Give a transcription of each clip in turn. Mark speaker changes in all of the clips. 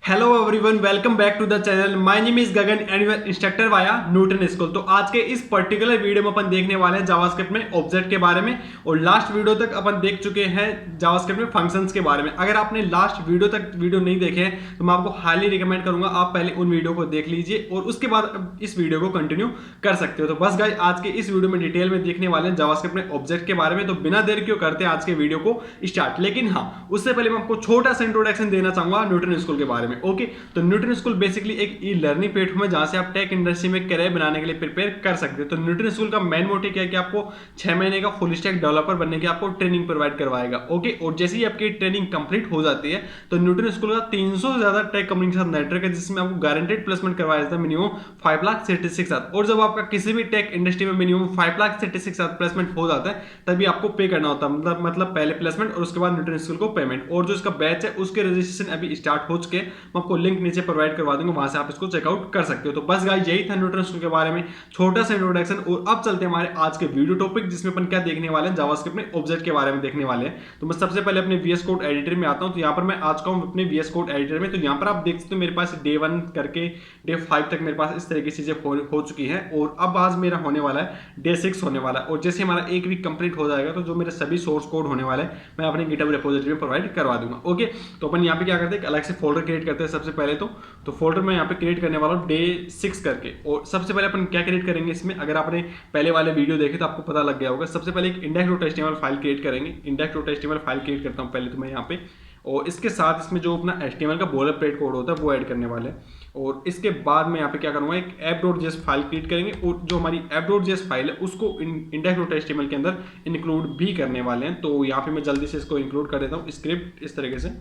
Speaker 1: Hello everyone, welcome back to the channel. My name is Gagan and your instructor via Newton school. तो आज के इस particular video में अपन देखने वाले हैं जावास्क्रिप्ट में ऑब्जेक्ट के बारे में, और लास्ट वीडियो तक अपन देख चुके हैं जावास्क्रिप्ट में फंक्शंस के बारे में। अगर आपने लास्ट वीडियो तक वीडियो नहीं देखे हैं तो मैं आपको हाईली रिकमेंड करूंगा आप पहले उन वीडियो को देख लीजिए और उसके बाद इस वीडियो को कंटिन्यू कर सकते हो। तो बस गाइस, आज के इस वीडियो में डिटेल में देखने वाले हैं जावास्क्रिप्ट में ऑब्जेक्ट के बारे में। तो बिना देर क्यों करते हैं आज के वीडियो को स्टार्ट। लेकिन हाँ, उससे पहले मैं आपको छोटा सा इंट्रोडक्शन देना चाहूंगा न्यूटन स्कूल के बारे में। ओके, तो न्यूटन स्कूल बेसिकली एक ई लर्निंग प्लेटफॉर्म है जहां से आप टेक इंडस्ट्री में करियर बनाने के लिए प्रिपेयर कर सकते हो। तो न्यूटन स्कूल का मेन मोटिव क्या है कि आपको 6 महीने का फुल स्टैक डेवलपर बनने की आपको ट्रेनिंग प्रोवाइड करवाएगा। ओके, और जैसे ही आपकी ट्रेनिंग कंप्लीट हो जाती है तो न्यूटन स्कूल का 300 से ज्यादा टेक कंपनी के साथ नेटवर्क है जिसमें आपको गारंटेड प्लेसमेंट करवाया जाता है मिनिमम 5,66,000। और जब आपका किसी भी टेक इंडस्ट्री में मिनिमम 5,66,000 प्लेसमेंट हो जाता है तभी आपको पे करना होता है, मतलब पहले प्लेसमेंट और उसके बाद न्यूटन स्कूल को पेमेंट। और जो इसका बैच है उसके रजिस्ट्रेशन अभी स्टार्ट हो चुके हैं, मैं आपको लिंक नीचे प्रोवाइड करवा दूंगा, वहां से आप इसको चेकआउट कर सकते हो। तो बस गाइस, यही था न्यूटन स्कूल के बारे में छोटा सा इंट्रोडक्शन। और अब चलते हैं हमारे आज के वीडियो टॉपिक जिसमें अपन क्या देखने वाले हैं, जावास्क्रिप्ट में ऑब्जेक्ट के बारे में देखने वाले हैं। तो मैं सबसे पहले अपने वीएस कोड एडिटर में आता हूं। तो यहां पर मैं आज का हूं अपने वीएस कोड एडिटर में। तो यहां पर आप देख सकते हो मेरे पास डे 1 करके डे 5 तक मेरे पास इस तरह की चीजें हो चुकी हैं, और अब आज मेरा होने वाला है डे 6 होने वाला है। और जैसे हमारा एक वीक कंप्लीट हो जाएगा तो जो मेरे सभी सोर्स कोड होने वाले हैं मैं अपने गिटहब रिपोजिटरी में प्रोवाइड करवा दूंगा। ओके, तो अपन यहाँ पे क्या करते हैं, अलग से फोल्डर क्रिएट करते हैं। सबसे पहले तो फोल्डर में यहाँ पे क्रिएट करने वाला हूँ डे 6 करके। और सबसे पहले अपन क्या क्रिएट करेंगे इसमें, अगर आपने पहले वाले वीडियो देखे तो आपको पता लग गया होगा। सबसे पहले एक index.html फाइल क्रिएट करेंगे। index.html फाइल क्रिएट करता हूँ पहले तो मैं यहाँ पे, और इसके साथ इसमें जो अपना HTML का बोलर प्लेट कोड होता है वो ऐड करने वाले हैं। और इसके बाद मैं यहाँ पे क्या करूँगा, एक app.js फाइल क्रिएट करेंगे, और जो हमारी app.js फाइल है उसको index.html के अंदर इंक्लूड भी करने वाले हैं। तो यहाँ पे मैं जल्दी से इसको इंक्लूड कर देता हूँ स्क्रिप्ट इस तरीके से,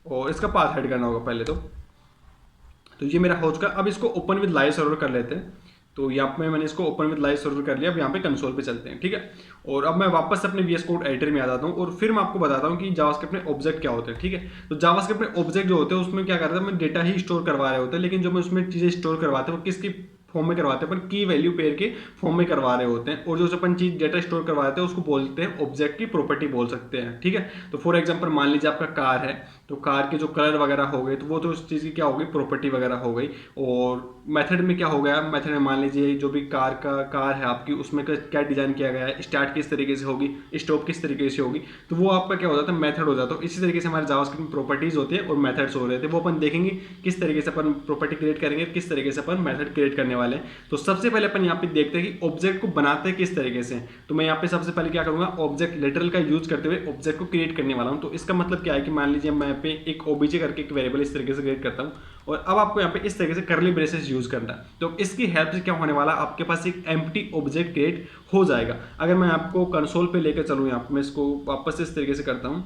Speaker 1: और इसका पाथ ऐड करना होगा पहले तो ये मेरा हो चुका। अब इसको ओपन विद लाइव सर्वर कर लेते हैं। तो यहाँ पे मैंने इसको ओपन विद लाइव सर्वर कर लिया। अब यहाँ पे कंसोल पे चलते हैं, ठीक है। और अब मैं वापस अपने VS कोड एडिटर में आ जाता हूँ और फिर मैं आपको बताता हूँ कि जावास्क्रिप्ट में ऑब्जेक्ट क्या होते हैं, ठीक है। तो जावास्क्रिप्ट में ऑब्जेक्ट जो होते हैं उसमें क्या करता है, मैं डेटा ही स्टोर करवा रहे होते हैं, लेकिन जो मैं उसमें चीज़ें स्टोर करवाते हैं वो किसकी फॉर्म में करवाते हैं, अपन की वैल्यू पेयर के फॉर्म में करवा रहे होते हैं। और जो अपन चीज डेटा स्टोर करवाते हैं उसको बोलते हैं ऑब्जेक्ट की प्रॉपर्टी बोल सकते हैं, ठीक है। तो फॉर एग्जांपल मान लीजिए आपका कार है, तो कार के जो कलर वगैरह हो गए तो वो तो उस चीज़ की क्या हो गई, प्रॉपर्टी वगैरह हो गई। और मेथड में क्या हो गया, मेथड में मान लीजिए जो भी कार है आपकी उसमें क्या डिजाइन किया गया है, स्टार्ट किस तरीके से होगी, स्टॉप किस तरीके से होगी, तो वो आपका क्या हो जाता है, मेथड हो जाता है। तो इसी तरीके से हमारे जावास्क्रिप्ट में प्रॉपर्टीज होती है और मेथड्स हो रहे थे, वो अपन देखेंगे किस तरीके से अपन प्रॉपर्टी क्रिएट करेंगे, किस तरीके से अपन मेथड क्रिएट करने वाले हैं। तो सबसे पहले अपन यहाँ पे देखते हैं कि ऑब्जेक्ट को बनाते हैं किस तरीके से। तो मैं यहाँ पे सबसे पहले क्या करूंगा, ऑब्जेक्ट लिटरल का यूज करते हुए ऑब्जेक्ट को क्रिएट करने वाला हूँ। तो इसका मतलब क्या है कि मान लीजिए मैं यहाँ पे एक ओबीजे करके एक वेरिएबल इस तरीके से क्रिएट करता हूँ, और अब आपको यहाँ पे इस तरीके से करली ब्रेसेस यूज करना है। तो इसकी हेल्प से क्या होने वाला, आपके पास एक एम्प्टी ऑब्जेक्ट क्रिएट हो जाएगा। अगर मैं आपको कंसोल पे लेकर चलूँ, यहाँ पे मैं इसको वापस इस तरीके से करता हूँ,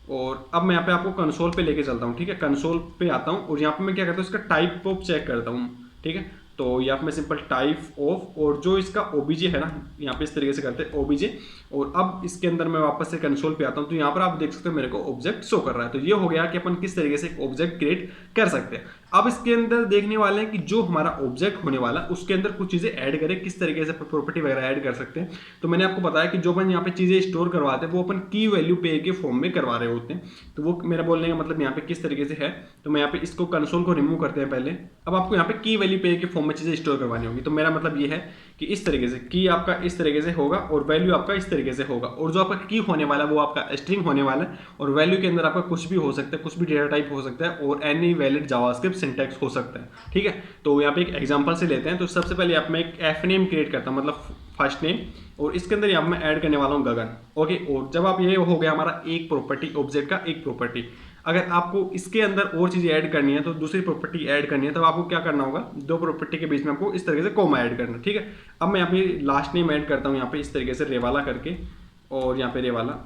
Speaker 1: और अब मैं यहाँ पे आपको कंसोल पे लेके चलता हूँ, ठीक है। कंसोल पे आता हूँ और यहाँ पे मैं क्या करता हूँ, इसका टाइप ऑफ चेक करता हूँ, ठीक है। तो यहाँ पे मैं सिंपल टाइप ऑफ, और जो इसका ओबीजे है ना, यहाँ पे इस तरीके से करते हैं ओबीजे। और अब इसके अंदर मैं वापस से कंसोल पे आता हूँ, तो यहाँ पर आप देख सकते हो मेरे को ऑब्जेक्ट शो कर रहा है। तो ये हो गया कि अपन किस तरीके से एक ऑब्जेक्ट क्रिएट कर सकते हैं। अब इसके अंदर देखने वाले हैं कि जो हमारा ऑब्जेक्ट होने वाला उसके अंदर कुछ चीजें ऐड करें, किस तरीके से प्रॉपर्टी वगैरह ऐड कर सकते हैं। तो मैंने आपको बताया कि जो अपन यहाँ पे चीजें स्टोर करवाते हैं वो अपन की वैल्यू पे के फॉर्म में करवा रहे होते हैं। तो वो मेरा बोलने का मतलब यहाँ पे किस तरीके से है, तो मैं यहाँ पे इसको कंसोल को रिमूव करते हैं पहले। अब आपको यहाँ पे की वैल्यू पे के फॉर्म में चीजें स्टोर करवानी होगी। तो मेरा मतलब ये है कि इस तरीके से की आपका इस तरीके से होगा और वैल्यू आपका इस तरीके से होगा, और जो आपका की होने वाला है वो आपका स्ट्रिंग होने वाला है, और वैल्यू के अंदर आपका कुछ भी हो सकता है, कुछ भी डेटा टाइप हो सकता है, और एनी वैलिड जावास्क्रिप्ट सिंटैक्स हो सकता है, ठीक है। तो यहाँ पे एक एग्जांपल से लेते हैं। तो सबसे पहले यहाँ पे मैं एक एफ नेम क्रिएट करता हूँ, मतलब फर्स्ट नेम, और इसके अंदर यहाँ मैं ऐड करने वाला हूँ गगन। ओके, और जब आप ये हो गया हमारा एक प्रॉपर्टी, ऑब्जेक्ट का एक प्रॉपर्टी। अगर आपको इसके अंदर और चीजें ऐड करनी है, तो दूसरी प्रॉपर्टी ऐड करनी है, तो आपको क्या करना होगा, दो प्रॉपर्टी के बीच में आपको इस तरीके से कॉमा ऐड करना, ठीक है। अब मैं यहाँ पे लास्ट नेम ऐड करता हूँ यहाँ पे इस तरीके से रेवाला करके, और यहाँ पे रेवाला।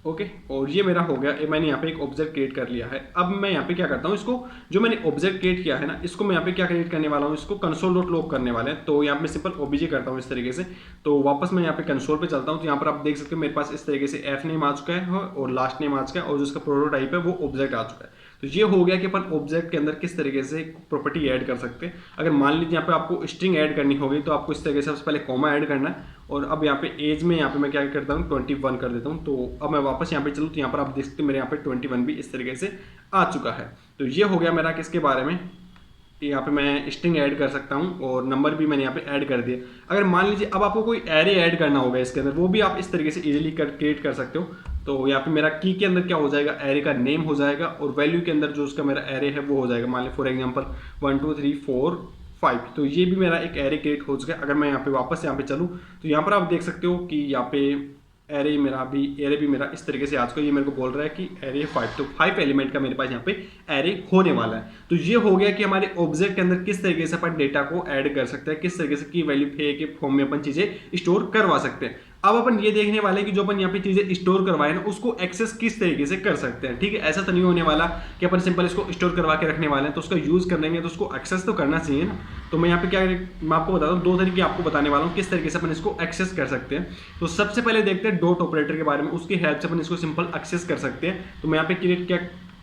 Speaker 1: ओके, और ये मेरा हो गया, मैंने यहाँ पे एक ऑब्जेक्ट क्रिएट कर लिया है। अब मैं यहाँ पे क्या करता हूँ, इसको जो मैंने ऑब्जेक्ट क्रिएट किया है ना, इसको मैं यहाँ पे क्या क्रिएट करने वाला हूँ, इसको console.log करने वाले हैं। तो यहाँ पे सिंपल ओबीजे करता हूँ इस तरीके से। तो वापस मैं यहाँ पे कंसोल पे चलता हूँ, तो यहाँ पर आप देख सकते हो मेरे पास इस तरीके से एफ नेम आ चुका है और लास्ट नेम आ चुका है, और जो इसका प्रोटोटाइप है वो ऑब्जेक्ट आ चुका है। तो ये हो गया कि अपन ऑब्जेक्ट के अंदर किस तरीके से प्रॉपर्टी ऐड कर सकते हैं। अगर मान लीजिए यहाँ पे आपको स्ट्रिंग ऐड करनी होगी तो आपको इस तरीके से सबसे पहले कॉमा ऐड करना है, और अब यहाँ पे एज में यहाँ पे मैं क्या करता हूँ 21 कर देता हूँ। तो अब मैं वापस यहाँ पे चलूँ तो यहाँ पर आप देख सकते हैं मेरे यहाँ पे 21 भी इस तरीके से आ चुका है। तो ये हो गया मेरा किसके बारे में, यहाँ पे मैं स्ट्रिंग ऐड कर सकता हूँ और नंबर भी मैंने यहाँ पे ऐड कर दिया। अगर मान लीजिए अब आपको कोई एरे ऐड करना होगा इसके अंदर, वो भी आप इस तरीके से इजीली क्रिएट कर सकते हो। तो यहाँ पे मेरा की के अंदर क्या हो जाएगा, एरे का नेम हो जाएगा और वैल्यू के अंदर जो उसका मेरा एरे है वो हो जाएगा। मान लीजिए फॉर एग्जांपल 1 2 3 4 5, तो ये भी मेरा एक एरे क्रिएट हो चुका है। अगर मैं यहाँ पे वापस यहाँ पे चलूँ तो यहाँ पर आप देख सकते हो कि यहाँ पे एरे मेरा इस तरीके से आज को ये मेरे को बोल रहा है कि एरे 5, तो 5 एलिमेंट का मेरे पास यहाँ पे एरे होने वाला है। तो ये हो गया कि हमारे ऑब्जेक्ट के अंदर किस तरीके से अपन डेटा को ऐड कर सकते हैं, किस तरीके से की वैल्यू के फॉर्म में अपन चीजें स्टोर करवा सकते हैं। अब अपन ये देखने वाले हैं कि जो अपन यहाँ पे चीजें स्टोर करवाए ना उसको एक्सेस किस तरीके से कर सकते हैं। ठीक है, ऐसा तो नहीं होने वाला कि अपन सिंपल इसको स्टोर करवा के रखने वाले हैं तो उसका यूज कर लेंगे, तो उसको एक्सेस तो करना चाहिए ना। तो मैं यहाँ पे मैं आपको बताता हूँ, दो तरीके आपको बताने वाला हूँ किस तरीके से अपन इसको एक्सेस कर सकते हैं। तो सबसे पहले देखते हैं डॉट ऑपरेटर के बारे में, उसकी हेल्प से अपन इसको सिंपल एक्सेस कर सकते हैं। तो मैं यहाँ पे क्रिएट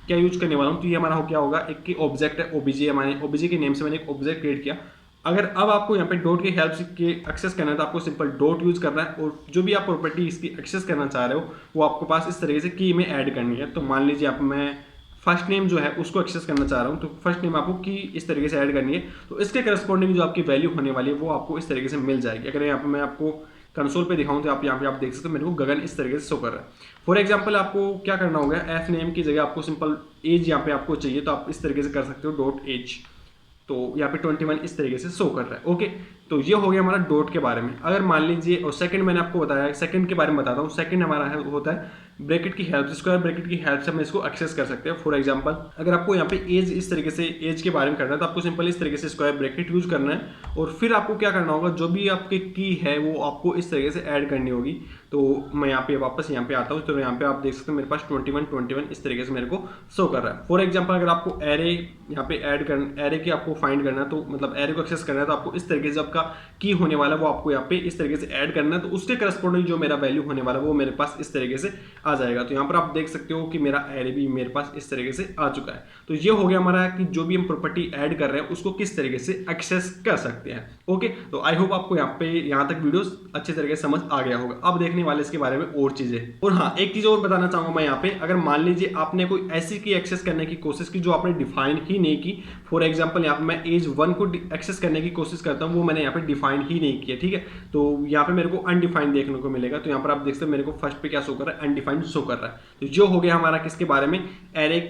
Speaker 1: क्या यूज करने वाला हूँ, तो ये हमारा क्या होगा, एक की ऑब्जेक्ट है ओबीजे, हमारे ओबीजे के नेम से मैंने एक ऑब्जेक्ट क्रिएट किया। अगर अब आपको यहाँ पे डॉट की हेल्प से एक्सेस करना है तो आपको सिंपल डॉट यूज करना है और जो भी आप प्रॉपर्टी इसकी एक्सेस करना चाह रहे हो वो आपको पास इस तरीके से की में ऐड करनी है। तो मान लीजिए आप मैं फर्स्ट नेम जो है उसको एक्सेस करना चाह रहा हूँ, तो फर्स्ट नेम आपको की इस तरीके से ऐड करनी है। तो इसके करस्पॉन्डिंग जो आपकी वैल्यू होने वाली है वो आपको इस तरीके से मिल जाएगी। अगर यहाँ पे मैं आपको कंसोल पे दिखाऊं तो आप यहाँ पे आप देख सकते हो मेरे को गगन इस तरीके से शो कर रहा है। फॉर एग्जांपल आपको क्या करना होगा, एफ नेम की जगह आपको सिंपल एज यहाँ पे आपको चाहिए तो आप इस तरीके से कर सकते हो डॉट एज। तो यहाँ पे 21 इस तरीके से शो कर रहा है। ओके, तो ये हो गया हमारा डॉट के बारे में। अगर मान लीजिए, और सेकंड मैंने आपको बताया, सेकंड के बारे में बताता हूँ। सेकंड हमारा होता है ब्रैकेट की हेल्प, स्क्वायर ब्रैकेट की हेल्प से हम इसको एक्सेस कर सकते हैं। फॉर एग्जांपल अगर आपको यहाँ पे एज इस तरीके से एज के बारे में करना है तो आपको सिंपल इस तरीके से स्क्वायर ब्रैकेट यूज करना है और फिर आपको क्या करना होगा, जो भी आपकी की है वो आपको इस तरीके से ऐड करनी होगी। तो मैं यहाँ पे वापस यहाँ पे आता हूँ, तो यहाँ पे आप देख सकते हो मेरे पास 21 इस तरीके से मेरे को शो कर रहा है। फॉर एग्जाम्पल अगर आपको एरे यहाँ पे ऐड करना, एरे की आपको फाइंड करना है, तो मतलब एरे को एक्सेस करना है तो आपको इस तरीके से आपका की होने वाला वो आपको यहाँ पे इस तरीके से ऐड करना है। तो उसके करस्पॉन्डिंग जो मेरा वैल्यू होने वाला वो मेरे पास इस तरीके से आ जाएगा। तो यहाँ पर आप देख सकते हो कि मेरा एरे भी मेरे पास इस तरीके से आ चुका है। तो ये हो गया हमारा कि जो भी हम प्रॉपर्टी ऐड कर रहे हैं उसको किस तरीके से एक्सेस कर सकते हैं। ओके, तो आई होप आपको यहाँ तक वीडियो अच्छे तरीके से समझ आ गया होगा। अब देखने वाले इसके बारे में और चीजें। और हाँ, एक चीज और बताना चाहूंगा मैं यहाँ पे, अगर मान लीजिए आपने कोई ऐसी की एक्सेस करने की कोशिश की जो आपने डिफाइन ही नहीं की। फॉर एग्जाम्पल यहाँ पे मैं एज 1 को एक्सेस करने की कोशिश करता हूँ, वो मैंने यहाँ पे डिफाइन ही नहीं किया। ठीक है, तो यहाँ पे मेरे को अनडिफाइंड देखने को मिलेगा। तो यहाँ पर आप देख सकते हैं मेरे को फर्स्ट पे क्या शो कर रहा है, अनडिफाइंड शो कर रहा है। तो जो हो गया हमारा किसके बारे में, एरे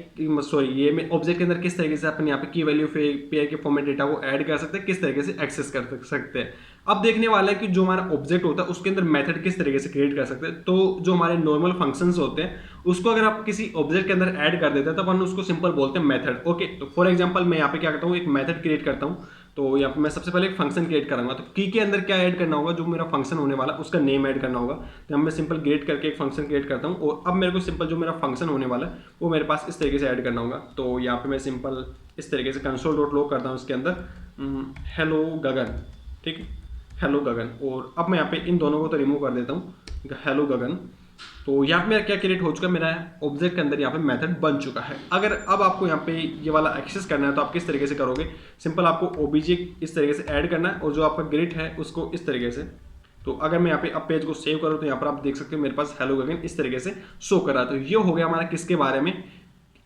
Speaker 1: सॉरी ये ऑब्जेक्ट के अंदर किस तरीके से अपन यहाँ पे की वैल्यू पेयर के फॉर्म में डेटा को ऐड कर सकते हैं, किस तरीके से एक्सेस कर सकते हैं। अब देखने वाला है कि जो हमारा ऑब्जेक्ट होता है उसके अंदर मेथड किस तरीके से क्रिएट कर सकते हैं। तो जो हमारे नॉर्मल फंक्शंस होते हैं उसको अगर आप किसी ऑब्जेक्ट के अंदर ऐड कर देते हैं तो अपन उसको सिंपल बोलते हैं मेथड। ओके, तो फॉर एग्जांपल मैं यहाँ पे क्या करता हूँ, एक मेथड क्रिएट करता हूँ। तो यहाँ पे मैं सबसे पहले एक फंक्शन क्रिएट करूंगा। तो की के अंदर क्या ऐड करना होगा, जो मेरा फंक्शन होने वाला उसका नेम ऐड करना होगा। तो मैं सिंपल क्रिएट करके एक फंक्शन क्रिएट करता हूँ और अब मेरे को सिंपल जो मेरा फंक्शन होने वाला है वो मेरे पास इस तरीके से ऐड करना होगा। तो यहाँ पे मैं सिंपल इस तरीके से कंसोल डॉट लॉग करता हूँ इसके अंदर हेलो गगन। ठीक है, हेलो गगन। और अब मैं यहाँ पे इन दोनों को तो रिमूव कर देता हूँ, हेलो गगन। तो यहाँ पे मेरा क्या क्रिएट हो चुका है, मेरा ऑब्जेक्ट के अंदर यहाँ पे मेथड बन चुका है। अगर अब आपको यहाँ पे ये वाला एक्सेस करना है तो आप किस तरीके से करोगे, सिंपल आपको ओबीजे इस तरीके से ऐड करना है और जो आपका ग्रिड है उसको इस तरीके से। तो अगर मैं यहाँ पे अब पेज को सेव करूँ तो यहाँ पर आप देख सकते हो मेरे पास हेलो गगन इस तरीके से शो कर रहा है। तो ये हो गया हमारा किसके बारे में,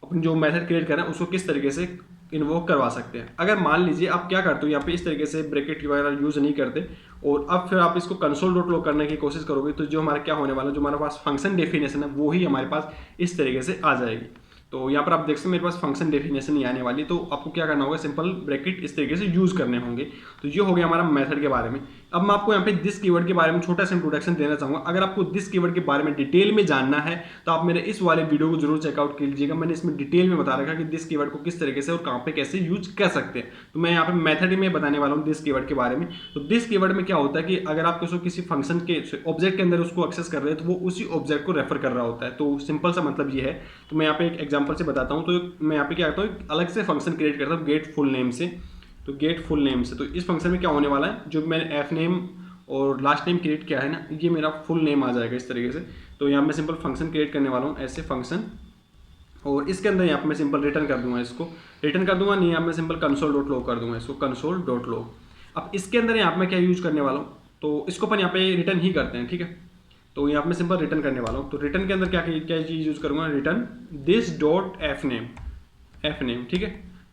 Speaker 1: अपन जो मेथड क्रिएट करना है उसको किस तरीके से इन्वोक करवा सकते हैं। अगर मान लीजिए आप क्या करते हो, यहाँ पे इस तरीके से ब्रैकेट वगैरह यूज नहीं करते और अब फिर आप इसको कंसोल डॉट लॉग करने की कोशिश करोगे तो जो हमारा क्या होने वाला, जो हमारे पास फंक्शन डेफिनेशन है वो ही हमारे पास इस तरीके से आ जाएगी। तो यहाँ पर आप देख सकते हैं मेरे पास फंक्शन डेफिनेशन नहीं आने वाली, तो आपको क्या करना होगा, सिंपल ब्रैकेट इस तरीके से यूज करने होंगे। तो ये हो गया हमारा मेथड के बारे में। अब मैं आपको यहाँ पे दिस कीवर्ड के बारे में छोटा सा इंट्रोडक्शन देना चाहूंगा। अगर आपको दिस कीवर्ड के बारे में डिटेल में जानना है तो आप मेरे इस वाले वीडियो को जरूर चेकआउट कीजिएगा। मैंने इसमें डिटेल में बता रखा कि दिस कीवर्ड को किस तरीके से और कहाँ पे कैसे यूज कर सकते हैं। तो मैं यहाँ पे मेथड में बताने वाला हूँ दिस कीवर्ड के बारे में। तो दिस कीवर्ड में क्या होता है कि अगर आप किसी फंक्शन के ऑब्जेक्ट के अंदर उसको एक्सेस कर रहे हैं तो वो उसी ऑब्जेक्ट को रेफर कर रहा होता है। तो सिंपल सा मतलब ये है। तो मैं यहाँ पे एक एग्जाम्पल से बताता हूँ। तो मैं यहाँ पे क्या करता हूँ, अलग से फंक्शन क्रिएट करता हूँ गेट फुल नेम से। तो गेट फुल नेम से, तो इस फंक्शन में क्या होने वाला है, जो मैंने एफ नेम और लास्ट नेम क्रिएट किया है ना, ये मेरा फुल नेम आ जाएगा इस तरीके से। तो यहाँ मैं सिंपल फंक्शन क्रिएट करने वाला हूँ ऐसे फंक्शन, और इसके अंदर यहाँ पे मैं सिंपल रिटर्न कर दूंगा, इसको रिटर्न कर दूंगा नहीं, यहाँ मैं सिंपल कंसोल डॉट लॉग कर दूंगा इसको, कंसोल डॉट लॉग। अब इसके अंदर यहाँ पे मैं क्या यूज करने वाला हूँ, तो इसको अपन यहाँ पे रिटर्न ही करते हैं। ठीक है, तो यहाँ पे मैं सिंपल रिटर्न करने वाला हूँ। तो रिटर्न के अंदर क्या चीज़ यूज करूँगा, return this dot F name. F name, ठीक है।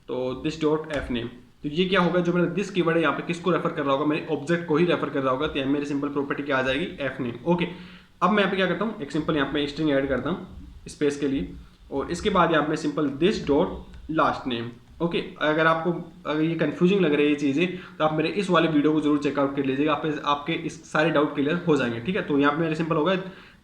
Speaker 1: तो दिस डॉट एफ नेम, तो ये क्या होगा, जो मेरा दिस कीवर्ड है यहाँ पे किसको रेफर कर रहा होगा, मेरे ऑब्जेक्ट को ही रेफर कर रहा होगा, तो मेरी सिंपल प्रॉपर्टी क्या आ जाएगी, एफ नेम। ओके, अब मैं यहाँ पे क्या करता हूँ, एक सिंपल यहाँ पे स्ट्रिंग ऐड करता हूँ स्पेस के लिए, और इसके बाद यहाँ पे simple this dot last name. Okay, अगर ये कंफ्यूजिंग लग रही है ये चीज़ें, तो आप मेरे इस वाले वीडियो को जरूर चेकआउट कर लीजिएगा, आपके इस सारे डाउट क्लियर हो जाएंगे, ठीक है। तो यहाँ पे मेरे सिंपल होगा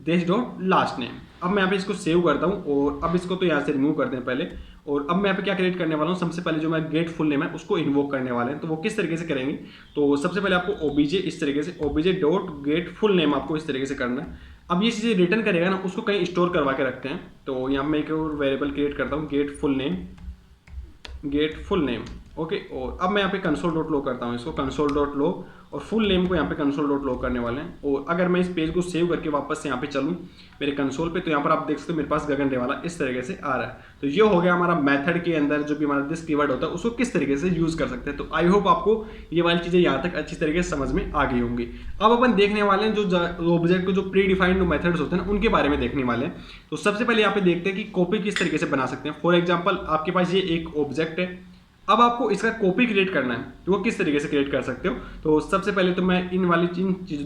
Speaker 1: दिस डॉट लास्ट नेम। अब मैं यहाँ पे इसको सेव करता हूँ, और अब इसको तो यहाँ से रिमूव करते हैं पहले, और अब मैं यहाँ पे क्या क्रिएट करने वाला हूँ, सबसे पहले जो मैं गेट फुल नेम है उसको इन्वोक करने वाले हैं। तो वो किस तरीके से करेंगे, तो सबसे पहले आपको ओबीजे इस तरीके से OBJ dot get full name आपको इस तरीके से करना है। अब ये चीज़ें रिटर्न करेगा ना, उसको कहीं स्टोर करवा के रखते हैं। तो यहाँ मैं एक और वेरिएबल क्रिएट करता हूँ, गेट फुल नेम। ओके, और अब मैं यहाँ पे कंसोल डॉट लो करता हूँ, इसको कंसोल डॉट लो, और फुल नेम को यहाँ पे कंसोल डॉट लो करने वाले हैं। और अगर मैं इस पेज को सेव करके वापस से यहाँ पे चलूँ मेरे कंसोल पे, तो यहाँ पर आप देख सकते हो मेरे पास गगन रेवाला इस तरीके से आ रहा है। तो ये हो गया हमारा मेथड के अंदर जो भी हमारा दिस कीवर्ड होता है उसको किस तरीके से यूज कर सकते हैं। तो आई होप आपको ये वाली चीज़ें यहाँ तक अच्छी तरीके से समझ में आ गई होंगी। अब अपन देखने वाले हैं जो ऑब्जेक्ट को जो प्री डिफाइंड मेथड्स होते हैं ना, उनके बारे में देखने वाले हैं। तो सबसे पहले यहाँ पे देखते हैं कि कॉपी किस तरीके से बना सकते हैं। फॉर एग्जाम्पल आपके पास ये एक ऑब्जेक्ट है, अब आपको इसका कॉपी क्रिएट करना है, तो वो किस तरीके से क्रिएट कर सकते हो। तो सबसे पहले तो मैं इन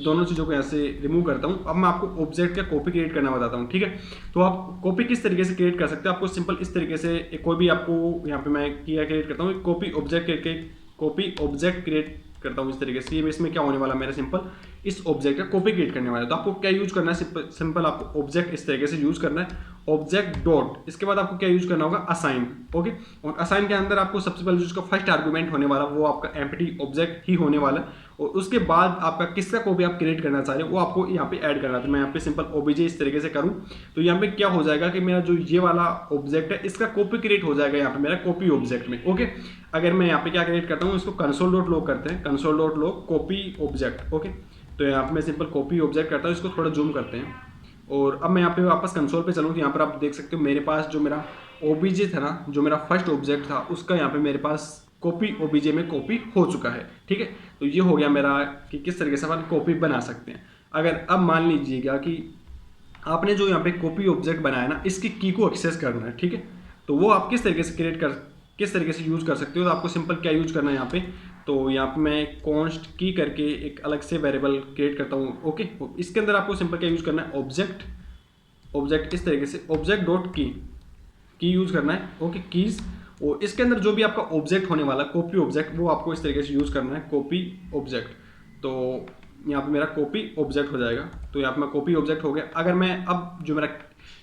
Speaker 1: दोनों चीज़ों को यहाँ से रिमूव करता हूँ। अब मैं आपको ऑब्जेक्ट का कॉपी क्रिएट करना बताता हूँ, ठीक है। तो आप कॉपी किस तरीके से क्रिएट कर सकते हो, आपको सिंपल इस तरीके से कोई भी आपको यहाँ पे मैं क्या क्रिएट करता हूँ, कॉपी ऑब्जेक्ट क्रिएट करता हूँ इस तरीके से। ये इसमें क्या होने वाला, मेरा सिंपल इस ऑब्जेक्ट का कॉपी क्रिएट करने वाला है। तो आपको क्या यूज करना है, सिंपल आपको ऑब्जेक्ट इस तरीके से यूज करना है, ऑब्जेक्ट डॉट, इसके बाद आपको क्या यूज करना होगा, असाइन। ओके, और असाइन के अंदर आपको सबसे पहले जो उसका फर्स्ट आर्गुमेंट होने वाला वो आपका एम्प्टी ऑब्जेक्ट ही होने वाला है, और उसके बाद आपका किसका कॉपी आप क्रिएट करना चाह रहे हो वो आपको यहाँ पे ऐड करना है। तो मैं यहाँ पे सिंपल ओबीजे इस तरीके से करूँ, तो यहाँ पे क्या हो जाएगा कि मेरा जो ये वाला ऑब्जेक्ट है इसका कॉपी क्रिएट हो जाएगा यहाँ पे मेरा कॉपी ऑब्जेक्ट में। ओके, अगर मैं यहाँ पे क्या क्रिएट करता हूँ, इसको कंसोल डॉट लॉग करते हैं, console dot log copy object. Okay, तो यहाँ पे मैं सिंपल कॉपी ऑब्जेक्ट करता हूँ, इसको थोड़ा जूम करते हैं, और अब मैं यहाँ पे वापस कंसोल पे चलूँ तो यहाँ पर आप देख सकते हो मेरे पास जो मेरा ओबीजे था ना, जो मेरा फर्स्ट ऑब्जेक्ट था उसका यहाँ पे मेरे पास कॉपी ओबीजे में कॉपी हो चुका है, ठीक है। तो ये हो गया मेरा कि किस तरीके से अपन कॉपी बना सकते हैं। अगर अब मान लीजिएगा कि आपने जो यहाँ पे कॉपी ऑब्जेक्ट बनाया ना, इसकी की को एक्सेस करना है, ठीक है, तो वो आप किस तरीके से किस तरीके से यूज कर सकते हो। तो आपको सिंपल क्या यूज करना है यहाँ पे, तो यहाँ पे मैं कॉन्स्ट की करके एक अलग से वेरिएबल क्रिएट करता हूँ। ओके, इसके अंदर आपको सिंपल क्या यूज करना है, ऑब्जेक्ट इस तरीके से ऑब्जेक्ट डॉट की यूज करना है। ओके, कीज, और इसके अंदर जो भी आपका ऑब्जेक्ट होने वाला कॉपी ऑब्जेक्ट वो आपको इस तरीके से यूज करना है, कॉपी ऑब्जेक्ट। तो यहाँ पे मेरा कॉपी ऑब्जेक्ट हो जाएगा, तो यहाँ पे मैं कॉपी ऑब्जेक्ट हो गया। अगर मैं अब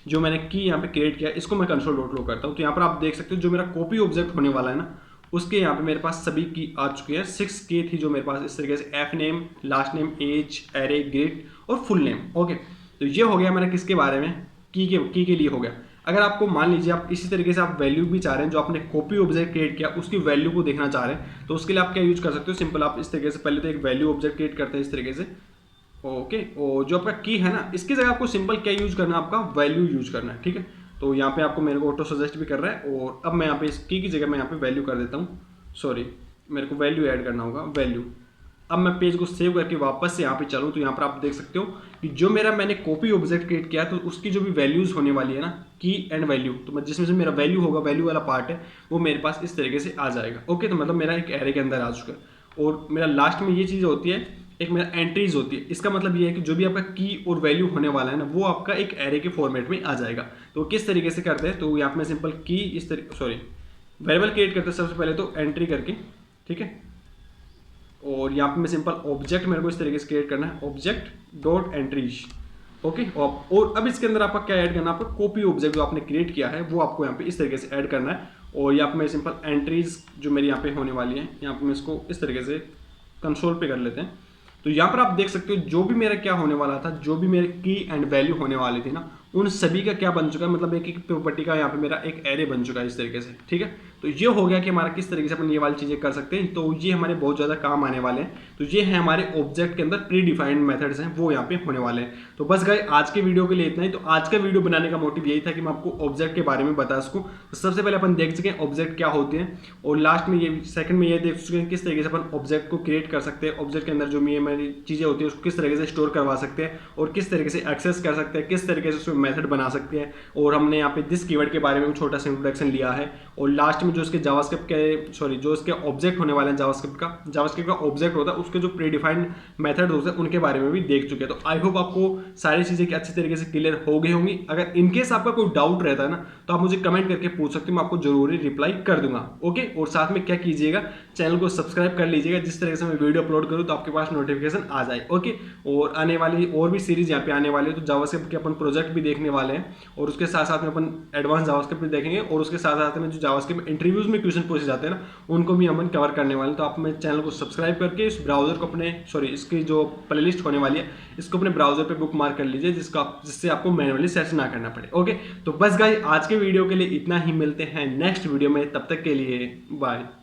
Speaker 1: जो मैंने की यहाँ पे क्रिएट किया इसको मैं कंसोल डॉट लो करता हूँ, तो यहाँ पर आप देख सकते हो जो मेरा कॉपी ऑब्जेक्ट होने वाला है ना, उसके यहाँ पे मेरे पास सभी की आ चुकी है। 6 की थी जो मेरे पास इस तरीके से, F name, last name, age, array, grade और फुल नेम। ओके, तो ये हो गया मेरा किसके बारे में, की के लिए हो गया। अगर आपको मान लीजिए आप इसी तरीके से आप वैल्यू भी चाह रहे हैं, जो आपने कॉपी ऑब्जेक्ट क्रिएट किया उसकी वैल्यू को देखना चाह रहे हैं, तो उसके लिए आप क्या यूज कर सकते हो, सिंपल आप इस तरीके से पहले तो एक वैल्यू ऑब्जेक्ट क्रिएट करते हैं इस तरीके से। ओके, और जो आपका की है ना, इसकी जगह आपको सिंपल क्या यूज करना है, आपका वैल्यू यूज करना है, ठीक है। तो यहाँ पे आपको मेरे को ऑटो सजेस्ट भी कर रहा है, और अब मैं यहाँ पे इस की जगह मैं यहाँ पे वैल्यू कर देता हूँ, सॉरी मेरे को वैल्यू ऐड करना होगा, वैल्यू। अब मैं पेज को सेव करके वापस से यहाँ पे चलूँ तो यहाँ पर आप देख सकते हो कि जो मैंने कॉपी ऑब्जेक्ट क्रिएट किया तो उसकी जो भी वैल्यूज होने वाली है ना, की एंड वैल्यू, तो मैं जिसमें से मेरा वैल्यू होगा, वैल्यू वाला पार्ट है वो मेरे पास इस तरीके से आ जाएगा। ओके, तो मतलब मेरा एक एरे के अंदर आ चुका है, और मेरा लास्ट में ये चीज़ होती है, एक मेरा एंट्रीज होती है। इसका मतलब ये है कि जो भी आपका की और वैल्यू होने वाला है ना, वो आपका एक एरे के फॉर्मेट में आ जाएगा। तो किस तरीके से करते हैं, तो यहाँ पे मैं सिंपल की इस तरीके, सॉरी वेरिएबल क्रिएट करते हैं सबसे पहले तो एंट्री करके, ठीक है, और यहाँ पे मैं सिंपल ऑब्जेक्ट मेरे को इस तरीके से क्रिएट करना है, ऑब्जेक्ट डॉट एंट्रीज। ओके, और अब इसके अंदर आपका क्या ऐड करना है, आपका कॉपी ऑब्जेक्ट जो आपने क्रिएट किया है वो आपको यहाँ पे इस तरीके से ऐड करना है। और यहाँ पे मैं सिंपल एंट्रीज जो मेरी यहाँ पे होने वाली है, यहाँ पे मैं इसको इस तरीके से कंसोल पे कर लेते हैं। तो यहाँ पर आप देख सकते हो जो भी मेरा क्या होने वाला था, जो भी मेरे की एंड वैल्यू होने वाली थी ना, उन सभी का क्या बन चुका है, मतलब एक प्रॉपर्टी का यहाँ पे मेरा एक एरे बन चुका है इस तरीके से, ठीक है। तो ये हो गया कि हमारा किस तरीके से अपन ये वाली चीज़ें कर सकते हैं। तो ये हमारे बहुत ज़्यादा काम आने वाले हैं। तो ये है हमारे ऑब्जेक्ट के अंदर प्री डिफाइंड मेथड्स हैं, वो यहाँ पे होने वाले हैं। तो बस गाइस आज के वीडियो के लिए इतना ही। तो आज का वीडियो बनाने का मोटिव यही था कि मैं आपको ऑब्जेक्ट के बारे में बता सकूँ। तो सबसे पहले अपन देख सकें ऑब्जेक्ट क्या होते हैं, और लास्ट में ये सेकंड में ये देख सकें किस तरीके से अपन ऑब्जेक्ट को क्रिएट कर सकते हैं, ऑब्जेक्ट के अंदर जो हमारी चीज़ें होती है उसको किस तरीके से स्टोर करवा सकते हैं और किस तरीके से एक्सेस कर सकते हैं, किस तरीके से उसमें मेथड बना सकते हैं। और हमने यहाँ पे दिस कीवर्ड के बारे में छोटा सा इंट्रोडक्शन लिया है। और लास्ट में जो उसके जावास्क्रिप्ट के जो उसके ऑब्जेक्ट होने वाले हैं, जावास्क्रिप्ट का ऑब्जेक्ट होता है उसके जो प्री डिफाइंड मेथड होते हैं उनके बारे में भी देख चुके हैं। तो आई होप आपको सारी चीज़ें की अच्छी तरीके से क्लियर हो गई होंगी। अगर इनकेस आपका कोई डाउट रहता है ना तो आप मुझे कमेंट करके पूछ सकते हो, मैं आपको जरूरी रिप्लाई कर दूंगा। ओके, और साथ में क्या कीजिएगा, चैनल को सब्सक्राइब कर लीजिएगा, जिस तरह से मैं वीडियो अपलोड करूँ तो आपके पास नोटिफिकेशन आ जाए। ओके, और आने वाली और भी सीरीज यहाँ पे आने वाली है। तो जावास्क्रिप्ट के अपन प्रोजेक्ट भी देखने वाले हैं, और उसके साथ साथ में अपन एडवांस जावास्क्रिप्ट भी देखेंगे, और उसके साथ साथ में जो जावास्क्रिप्ट में इंटरव्यूज में क्वेश्चन पूछे जाते हैं ना उनको भी अपन कवर करने वाले हैं। तो आप मेरे चैनल को सब्सक्राइब करके इस ब्राउजर को अपने इसकी जो प्लेलिस्ट होने वाली है इसको अपने ब्राउजर पे बुक मार्क कर लीजिए, जिससे आपको मैनुअली सर्च ना करना पड़े। ओके, तो बस गाइस आज के वीडियो के लिए इतना ही। मिलते हैं नेक्स्ट वीडियो में, तब तक के लिए बाय।